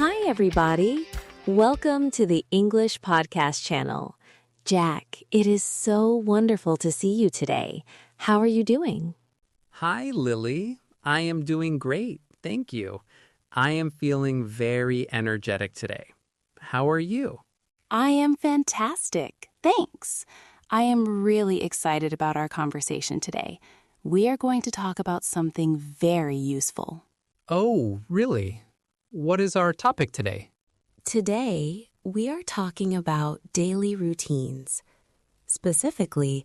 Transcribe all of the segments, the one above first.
Hi, everybody. Welcome to the English Podcast channel. Jack, it is so wonderful to see you today. How are you doing? Hi, Lily. I am doing great, thank you. I am feeling very energetic today. How are you? I am fantastic, thanks. I am really excited about our conversation today. We are going to talk about something very useful. Oh, really? What is our topic today? Today, we are talking about daily routines. Specifically,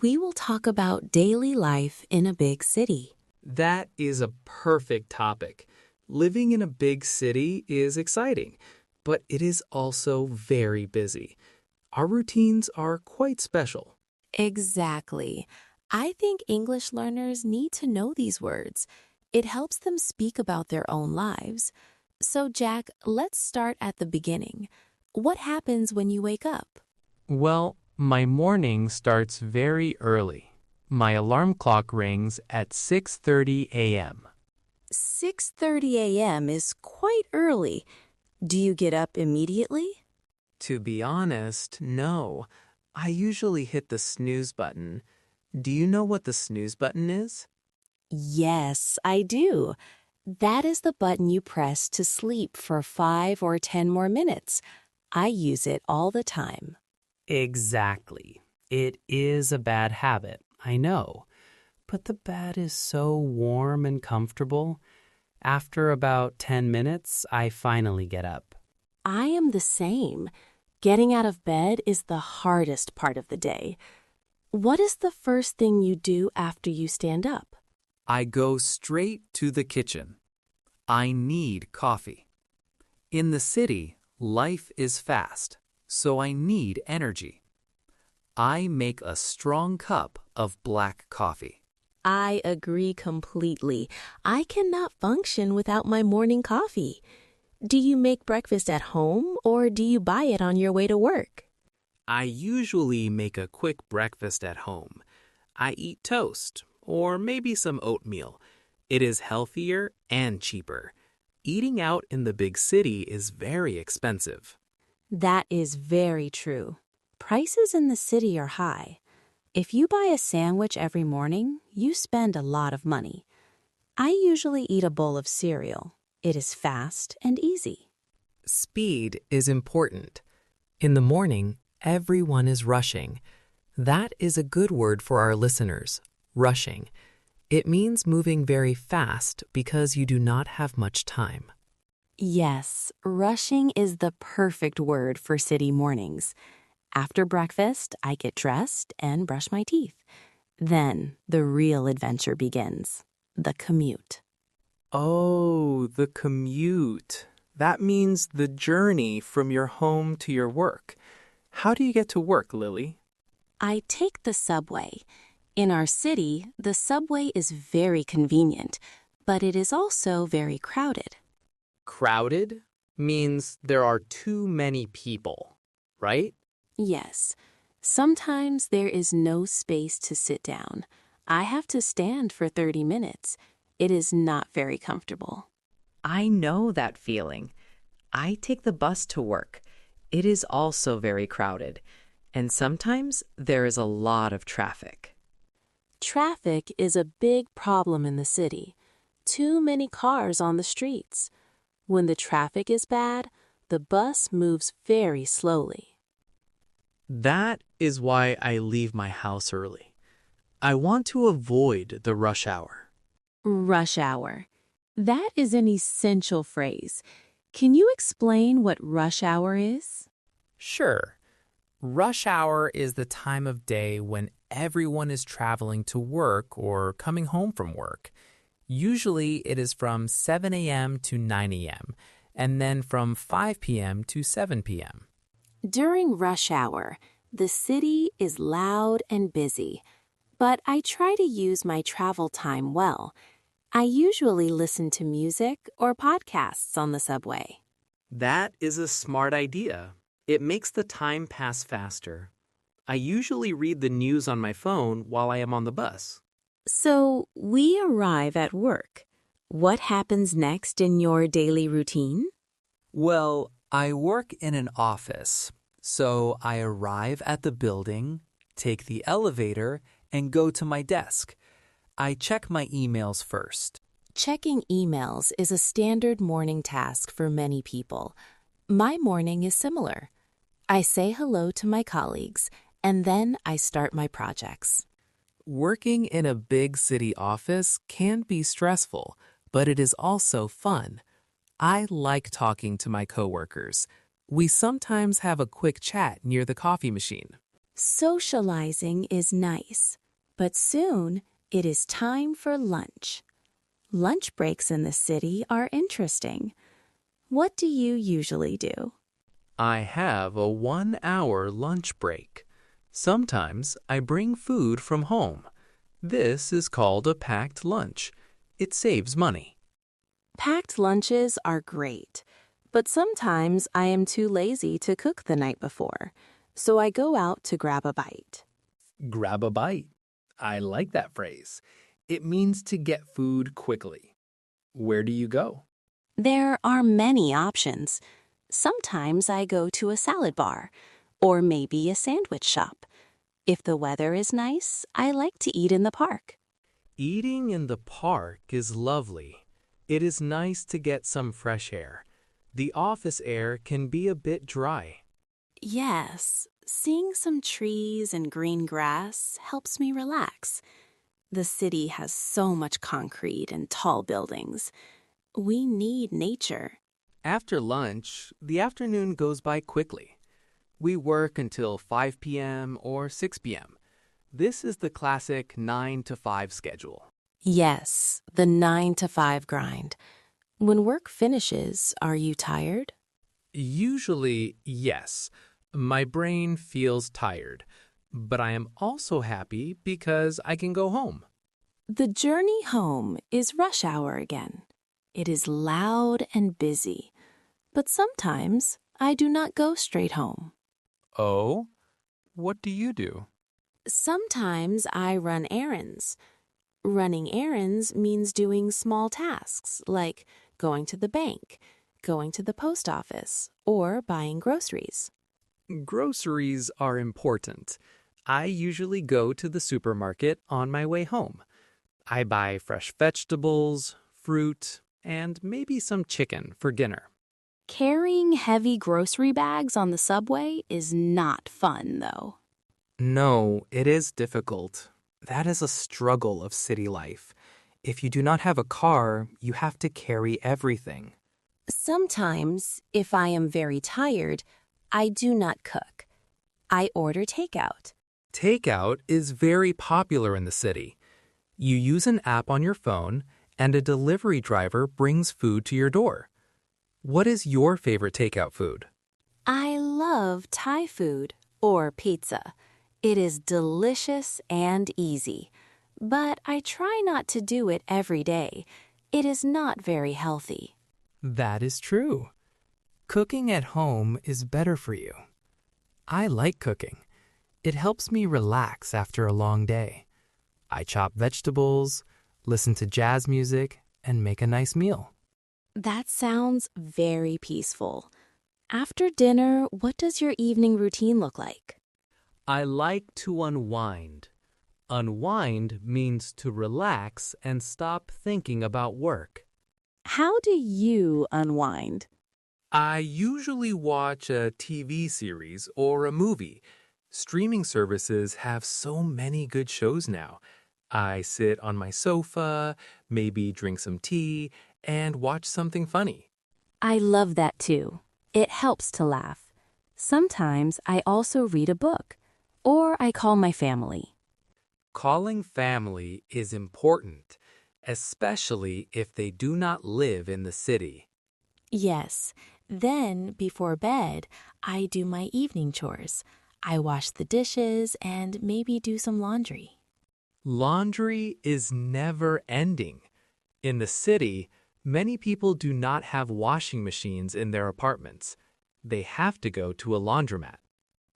we will talk about daily life in a big city. That is a perfect topic. Living in a big city is exciting, but it is also very busy. Our routines are quite special. Exactly. I think English learners need to know these words. It helps them speak about their own lives. So, Jack, let's start at the beginning. What happens when you wake up? Well, my morning starts very early. My alarm clock rings at 6:30 a.m. 6:30 a.m. is quite early. Do you get up immediately? To be honest, no. I usually hit the snooze button. Do you know what the snooze button is? Yes, I do. That is the button you press to sleep for 5 or 10 more minutes. I use it all the time. Exactly. It is a bad habit, I know. But the bed is so warm and comfortable. After about 10 minutes, I finally get up. I am the same. Getting out of bed is the hardest part of the day. What is the first thing you do after you stand up? I go straight to the kitchen. I need coffee. In the city, life is fast, so I need energy. I make a strong cup of black coffee. I agree completely. I cannot function without my morning coffee. Do you make breakfast at home or do you buy it on your way to work? I usually make a quick breakfast at home. I eat toast or maybe some oatmeal. It is healthier and cheaper. Eating out in the big city is very expensive. That is very true. Prices in the city are high. If you buy a sandwich every morning, you spend a lot of money. I usually eat a bowl of cereal. It is fast and easy. Speed is important. In the morning, everyone is rushing. That is a good word for our listeners, rushing. It means moving very fast because you do not have much time. Yes, rushing is the perfect word for city mornings. After breakfast, I get dressed and brush my teeth. Then the real adventure begins, the commute. Oh, the commute. That means the journey from your home to your work. How do you get to work, Lily? I take the subway. In our city, the subway is very convenient, but it is also very crowded. Crowded means there are too many people, right? Yes, sometimes there is no space to sit down. I have to stand for 30 minutes. It is not very comfortable. I know that feeling. I take the bus to work. It is also very crowded, and sometimes there is a lot of traffic. Traffic is a big problem in the city. Too many cars on the streets. When the traffic is bad, the bus moves very slowly. That is why I leave my house early. I want to avoid the rush hour. Rush hour. That is an essential phrase. Can you explain what rush hour is? Sure. Rush hour is the time of day when everyone is traveling to work or coming home from work. Usually it is from 7 a.m. to 9 a.m. and then from 5 p.m. to 7 p.m. During rush hour, the city is loud and busy, but I try to use my travel time well. I usually listen to music or podcasts on the subway. That is a smart idea. It makes the time pass faster. I usually read the news on my phone while I am on the bus. So we arrive at work. What happens next in your daily routine? Well, I work in an office, so I arrive at the building, take the elevator, and go to my desk. I check my emails first. Checking emails is a standard morning task for many people. My morning is similar. I say hello to my colleagues, and then I start my projects. Working in a big city office can be stressful, but it is also fun. I like talking to my coworkers. We sometimes have a quick chat near the coffee machine. Socializing is nice, but soon it is time for lunch. Lunch breaks in the city are interesting. What do you usually do? I have a 1-hour lunch break. Sometimes I bring food from home. This is called a packed lunch. It saves money. Packed lunches are great, but sometimes I am too lazy to cook the night before, so I go out to grab a bite. Grab a bite. I like that phrase. It means to get food quickly. Where do you go? There are many options. Sometimes I go to a salad bar, or maybe a sandwich shop. If the weather is nice, I like to eat in the park. Eating in the park is lovely. It is nice to get some fresh air. The office air can be a bit dry. Yes, seeing some trees and green grass helps me relax. The city has so much concrete and tall buildings. We need nature. After lunch, the afternoon goes by quickly. We work until 5 p.m. or 6 p.m. This is the classic 9 to 5 schedule. Yes, the 9 to 5 grind. When work finishes, are you tired? Usually, yes. My brain feels tired, but I am also happy because I can go home. The journey home is rush hour again. It is loud and busy, but sometimes I do not go straight home. Oh? What do you do? Sometimes I run errands. Running errands means doing small tasks like going to the bank, going to the post office, or buying groceries. Groceries are important. I usually go to the supermarket on my way home. I buy fresh vegetables, fruit, and maybe some chicken for dinner. Carrying heavy grocery bags on the subway is not fun, though. No, it is difficult. That is a struggle of city life. If you do not have a car, you have to carry everything. Sometimes, if I am very tired, I do not cook. I order takeout. Takeout is very popular in the city. You use an app on your phone, and a delivery driver brings food to your door. What is your favorite takeout food? I love Thai food or pizza. It is delicious and easy, but I try not to do it every day. It is not very healthy. That is true. Cooking at home is better for you. I like cooking. It helps me relax after a long day. I chop vegetables, listen to jazz music, and make a nice meal. That sounds very peaceful. After dinner, what does your evening routine look like? I like to unwind. Unwind means to relax and stop thinking about work. How do you unwind? I usually watch a TV series or a movie. Streaming services have so many good shows now. I sit on my sofa, maybe drink some tea, and watch something funny. I love that too. It helps to laugh. Sometimes I also read a book, or I call my family. Calling family is important, especially if they do not live in the city. Yes, then before bed, I do my evening chores. I wash the dishes and maybe do some laundry. Laundry is never ending. In the city, many people do not have washing machines in their apartments. They have to go to a laundromat.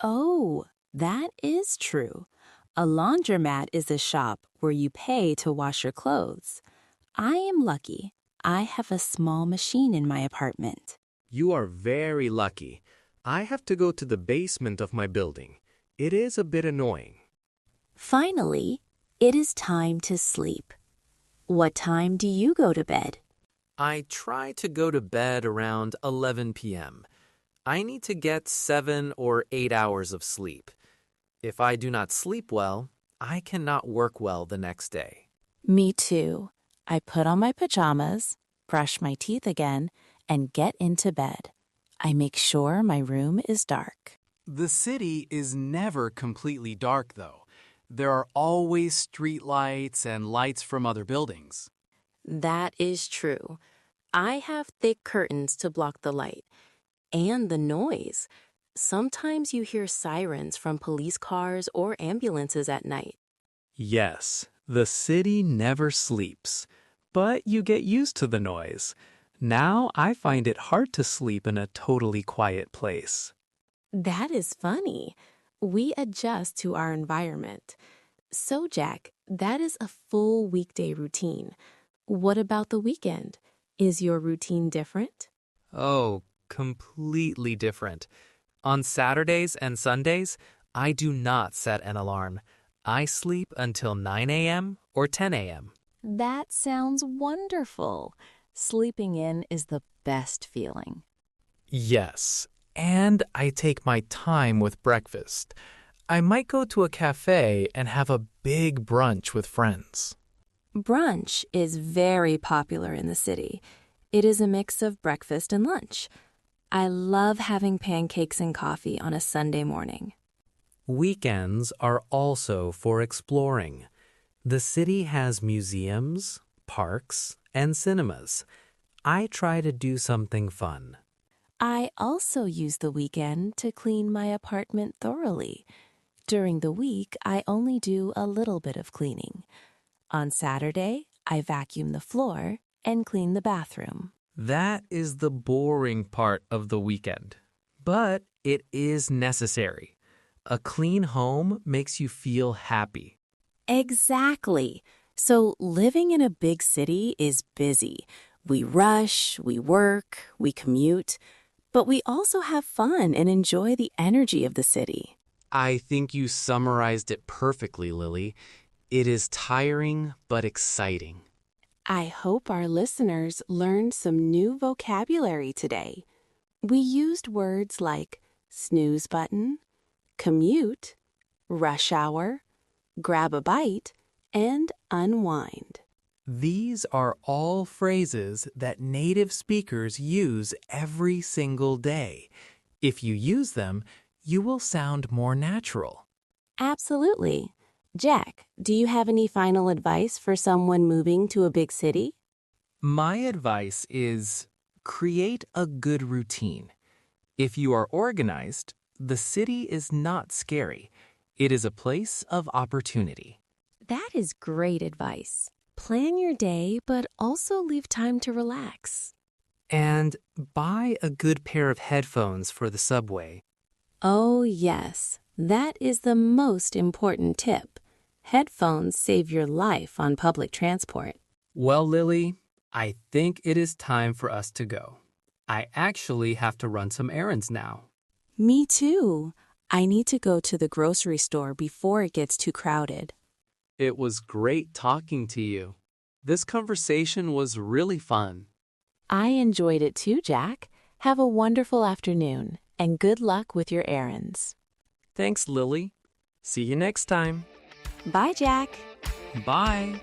Oh, that is true. A laundromat is a shop where you pay to wash your clothes. I am lucky. I have a small machine in my apartment. You are very lucky. I have to go to the basement of my building. It is a bit annoying. Finally, it is time to sleep. What time do you go to bed? I try to go to bed around 11 p.m. I need to get 7 or 8 hours of sleep. If I do not sleep well, I cannot work well the next day. Me too. I put on my pajamas, brush my teeth again, and get into bed. I make sure my room is dark. The city is never completely dark, though. There are always street lights and lights from other buildings. That is true. I have thick curtains to block the light. And the noise. Sometimes you hear sirens from police cars or ambulances at night. Yes, the city never sleeps, but you get used to the noise. Now I find it hard to sleep in a totally quiet place. That is funny. We adjust to our environment. So, Jack, that is a full weekday routine. What about the weekend? Is your routine different? Oh, completely different. On Saturdays and Sundays, I do not set an alarm. I sleep until 9 a.m. or 10 a.m. That sounds wonderful. Sleeping in is the best feeling. Yes, and I take my time with breakfast. I might go to a cafe and have a big brunch with friends. Brunch is very popular in the city. It is a mix of breakfast and lunch. I love having pancakes and coffee on a Sunday morning. Weekends are also for exploring. The city has museums, parks, and cinemas. I try to do something fun. I also use the weekend to clean my apartment thoroughly. During the week, I only do a little bit of cleaning. On Saturday, I vacuum the floor and clean the bathroom. That is the boring part of the weekend, but it is necessary. A clean home makes you feel happy. Exactly. So living in a big city is busy. We rush, we work, we commute, but we also have fun and enjoy the energy of the city. I think you summarized it perfectly, Lily. It is tiring but exciting. I hope our listeners learned some new vocabulary today. We used words like snooze button, commute, rush hour, grab a bite, and unwind. These are all phrases that native speakers use every single day. If you use them, you will sound more natural. Absolutely. Jack, do you have any final advice for someone moving to a big city? My advice is create a good routine. If you are organized, the city is not scary. It is a place of opportunity. That is great advice. Plan your day, but also leave time to relax. And buy a good pair of headphones for the subway. Oh, yes. That is the most important tip. Headphones save your life on public transport. Well, Lily, I think it is time for us to go. I actually have to run some errands now. Me too. I need to go to the grocery store before it gets too crowded. It was great talking to you. This conversation was really fun. I enjoyed it too, Jack. Have a wonderful afternoon, and good luck with your errands. Thanks, Lily. See you next time. Bye, Jack. Bye.